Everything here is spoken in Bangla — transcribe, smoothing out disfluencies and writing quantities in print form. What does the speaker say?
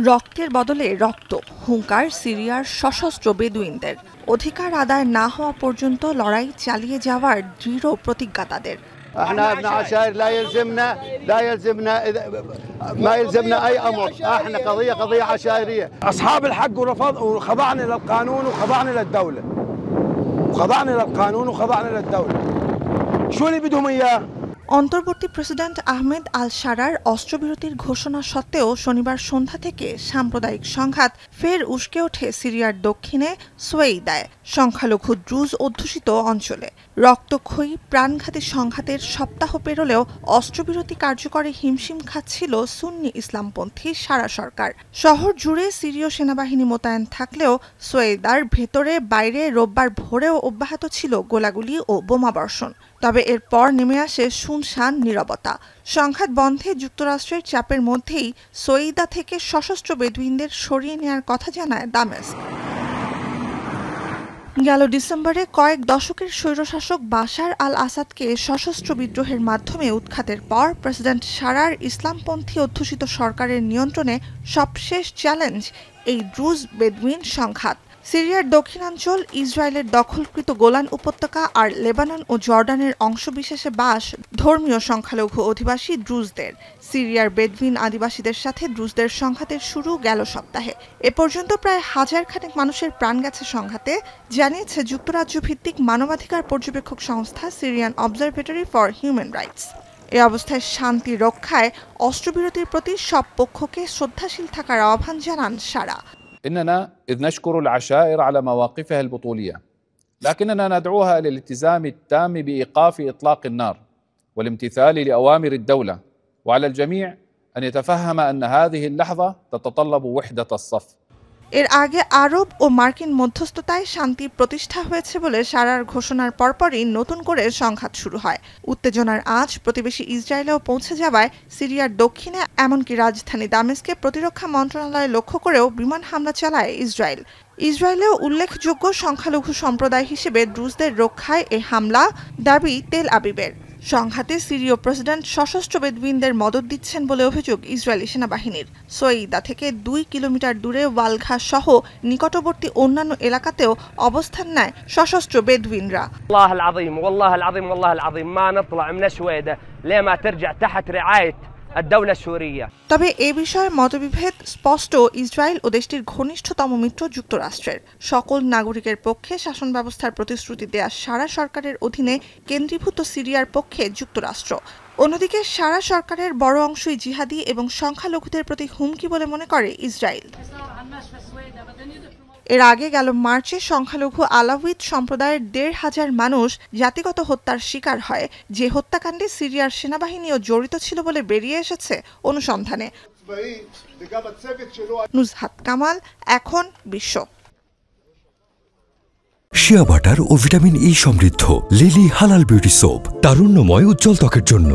রক্তের বদলে রক্ত, হুঙ্কার সিরিয়ার সশস্ত্র বেদুইনদের। অধিকার আদায় না হওয়া পর্যন্ত লড়াই চালিয়ে যাওয়ার দৃঢ় প্রতিজ্ঞা তাদের। احنا ابن عشائر لا يلزمنا ما يلزمنا اي امر، احنا قضيه عشائريه. اصحاب الحق وخضعنا للقانون وخضعنا للدوله. شو اللي بدهم اياه؟ অন্তর্বর্তী প্রেসিডেন্ট আহমেদ আল শারার অস্ত্রবিরতির ঘোষণা সত্ত্বেও শনিবার সন্ধ্যা থেকে সাম্প্রদায়িক সংঘাত ফের উস্কে ওঠে সিরিয়ার দক্ষিণে সোয়েইদায়, সংখ্যালঘু দ্রুজ অধ্যুষিত অঞ্চলে। রক্তক্ষয়ী প্রাণঘাতী সংঘাতের সপ্তাহ পেরোলেও অস্ত্রবিরতি কার্যকরে হিমশিম খাচ্ছিল সুন্নি ইসলামপন্থী সারা সরকার। শহর জুড়ে সিরীয় সেনাবাহিনী মোতায়েন থাকলেও সোয়েইদার ভেতরে বাইরে রোববার ভোরেও অব্যাহত ছিল গোলাগুলি ও বোমাবর্ষণ। তবে এরপর নেমে আসে শুনশান নীরবতা। সংঘাত বন্ধে যুক্তরাষ্ট্রের চাপের মধ্যেই সোয়েইদা থেকে সশস্ত্র বেদুইনদের সরিয়ে নেয়ার কথা জানায় দামেস্ক। গেল ডিসেম্বরে কয়েক দশকের স্বৈরশাসক বাশার আল আসাদকে সশস্ত্র বিদ্রোহের মাধ্যমে উৎখাতের পর প্রেসিডেন্ট শারার ইসলামপন্থী অধ্যুষিত সরকারের নিয়ন্ত্রণে সবশেষ চ্যালেঞ্জ এই দ্রুজ বেদুইন সংঘাত। সিরিয়ার দক্ষিণাঞ্চল, ইসরায়েলের দখলকৃত গোলান উপত্যকা আর লেবানন ও জর্ডানের অংশবিশেষে বাস ধর্মীয় সংখ্যালঘু অধিবাসী দ্রুজদের। সিরিয়ার বেদুইন আদিবাসীদের সাথে দ্রুজদের সংঘাতের শুরু গেল সপ্তাহে। এ পর্যন্ত প্রায় 1000 খানেক মানুষের প্রাণ গেছে সংঘাতে, জানিয়েছে যুক্তরাজ্য ভিত্তিক মানবাধিকার পর্যবেক্ষক সংস্থা Syrian observatory for human rights. এ অবস্থায় শান্তি রক্ষায় অস্ত্রবিরতির প্রতি সব পক্ষকে শ্রদ্ধাশীল থাকার আহ্বান জানান সারা। إننا إذ نشكر العشائر على مواقفها البطولية، لكننا ندعوها إلى الالتزام التام بإيقاف إطلاق النار والامتثال لأوامر الدولة، وعلى الجميع أن يتفهم أن هذه اللحظة تتطلب وحدة الصف। এর আগে আরব ও মার্কিন মধ্যস্থতায় শান্তি প্রতিষ্ঠা হয়েছে বলে সারার ঘোষণার পরপরই নতুন করে সংঘাত শুরু হয়। উত্তেজনার আঁচ প্রতিবেশী ইসরায়েলেও পৌঁছে যাওয়ায় সিরিয়ার দক্ষিণে এমনকি রাজধানী দামেস্কে প্রতিরক্ষা মন্ত্রণালয় লক্ষ্য করেও বিমান হামলা চালায় ইসরায়েল। ইসরায়েলেও উল্লেখযোগ্য সংখ্যালঘু সম্প্রদায় হিসেবে দ্রুজদের রক্ষায় এ হামলা, দাবি তেল আবিবের। সংঘাতে সিরীয় প্রেসিডেন্ট সশস্ত্র বেদুইনদের মদত দিচ্ছেন বলে অভিযোগ ইসরায়েলি সেনাবাহিনীর। সোয়েইদা থেকে 2 কিলোমিটার দূরে ওয়ালঘা সহ নিকটবর্তী অন্যান্য এলাকাতেও অবস্থান নেয় সশস্ত্র বেদুইনরা। والله العظيم والله العظيم والله العظيم ما نطلع من سويدة لما ترجع تحت رعاية الدولة السورية। তবে এ বিষয়ে মতবিভেদ স্পষ্ট। ইসরায়েল ও দেশটির ঘনিষ্ঠতম মিত্র যুক্তরাষ্ট্রের। সকল নাগরিকের পক্ষে শাসন ব্যবস্থার প্রতিশ্রুতি দেয়া সারা সরকারের অধীনে কেন্দ্রীভূত সিরিয়ার পক্ষে যুক্তরাষ্ট্র। অন্যদিকে সারা সরকারের বড় অংশই জিহাদি এবং সংখ্যালঘুদের প্রতি হুমকি বলে মনে করে ইসরায়েল। এর আগে গেল মার্চে সংখ্যালঘু আলাউইত সম্প্রদায়ের 1,500 মানুষ জাতিগত হত্যার শিকার হয়, যে হত্যাকাণ্ডে সিরিয়ার সেনাবাহিনীও জড়িত ছিল বলে বেরিয়ে এসেছে অনুসন্ধানে। নুজহাত কামাল, এখন বিশ্ব। শিয়া বাটার ও ভিটামিন ই সমৃদ্ধ লিলি হালাল বিউটি সোপ, তারুণ্যময় উজ্জ্বল ত্বকের জন্য।